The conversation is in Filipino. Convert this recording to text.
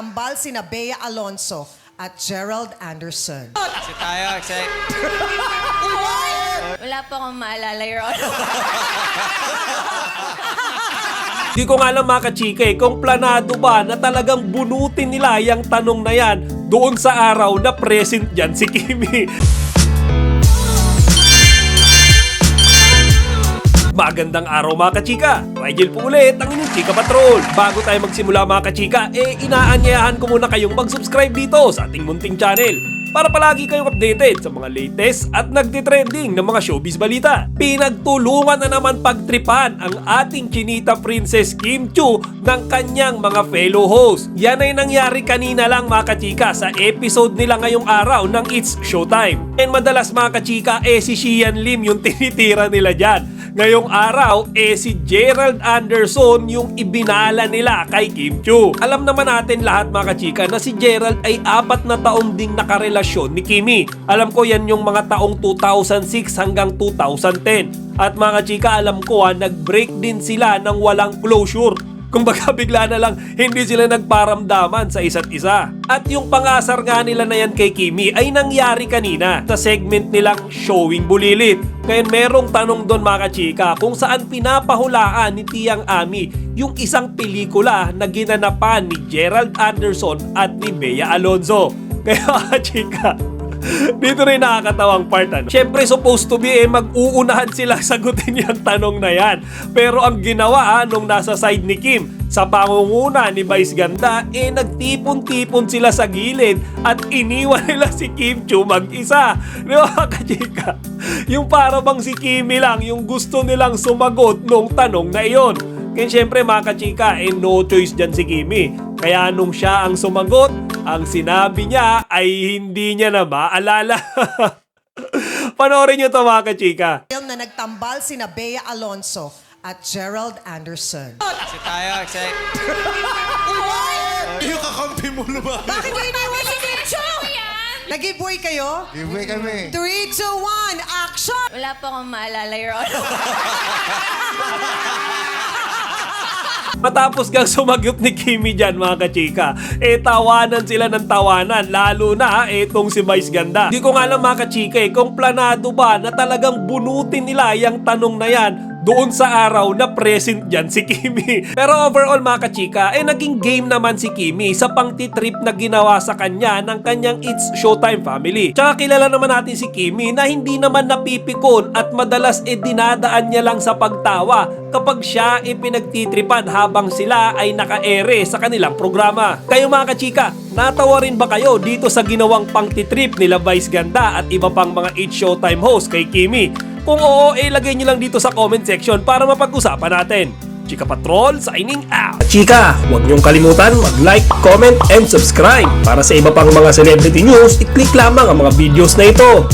Tambal sina Bea Alonso at Gerald Anderson. Kasi tayo, excited. Wala po akong maalala, Your Honor. Di ko nga lang mga kachika kung planado ba na talagang bunutin nila yung tanong na yan doon sa araw na present dyan si Kimi. Magandang araw mga kachika! Rigel po ulit ang inyong Chika Patrol. Bago tayo magsimula mga kachika, inaanyayahan ko muna kayong mag-subscribe dito sa ating munting channel para palagi kayong updated sa mga latest at nagtitrending ng mga showbiz balita. Pinagtulungan na naman pagtripan ang ating chinita princess Kim Chiu ng kanyang mga fellow host. Yan ay nangyari kanina lang mga kachika sa episode nila ngayong araw ng It's Showtime. And madalas mga kachika si Xian Lim yung tinitira nila dyan. Ngayong araw, si Gerald Anderson yung ibinala nila kay Kim Chiu. Alam naman natin lahat mga kachika na si Gerald ay 4 na taong ding nakarelasyon ni Kimi. Alam ko yan yung mga taong 2006 hanggang 2010. At mga kachika, alam ko nag-break din sila ng walang closure. Kung baga bigla na lang hindi sila nagparamdaman sa isa't isa. At yung pangasar nga nila na yan kay Kimi ay nangyari kanina sa segment nilang Showing Bulilit. Ngayon merong tanong doon mga kachika kung saan pinapahulaan ni Tiang Ami yung isang pelikula na ginanapan ni Gerald Anderson at ni Bea Alonso. Kaya mga kachika, dito rin nakakatawang part Siyempre supposed to be mag-uunahan sila sagutin yung tanong na yan. Pero ang ginawa nung nasa side ni Kim sa pangunguna ni Vice Ganda nagtipon-tipon sila sa gilid at iniwan nila si Kim Chiu mag-isa. Di ba kachika? Yung para bang si Kimi lang yung gusto nilang sumagot nung tanong na iyon. Kaya siyempre mga kachika no choice dyan si Kimi. Kaya nung siya ang sumagot, ang sinabi niya ay hindi niya na maalala. Panoorin niyo to mga kachika. Film na nagtambal sina Bea Alonso at Gerald Anderson. Kasi tayo, excited. Yung kakampi mo naman. Bakit nyo iniwan si Kim Chiu? Nag-giveaway kayo? Giveaway kami. 3, 2, 1, action! Wala po akong maalala, Your Honor. Matapos gang sumagot ni Kimi dyan mga kachika, tawanan sila ng tawanan, lalo na itong si Vice Ganda. Di ko nga lang mga kachika kung planado ba na talagang bunutin nila yung tanong na yan doon sa araw na present dyan si Kimi. Pero overall mga kachika, naging game naman si Kimi sa pangtitrip na ginawa sa kanya ng kanyang It's Showtime family. Tsaka kilala naman natin si Kimi na hindi naman napipikon at madalas dinadaan niya lang sa pagtawa kapag siya pinagtitripan habang sila ay naka-ere sa kanilang programa. Kayo mga kachika, natawa rin ba kayo dito sa ginawang pangtitrip nila Vice Ganda at iba pang mga It's Showtime host kay Kimi? Kung oo, lagay nyo lang dito sa comment section para mapag-usapan natin. Chika Patrol signing out! Chika, huwag nyong kalimutan mag-like, comment, and subscribe. Para sa iba pang mga celebrity news, i-click lamang ang mga videos na ito.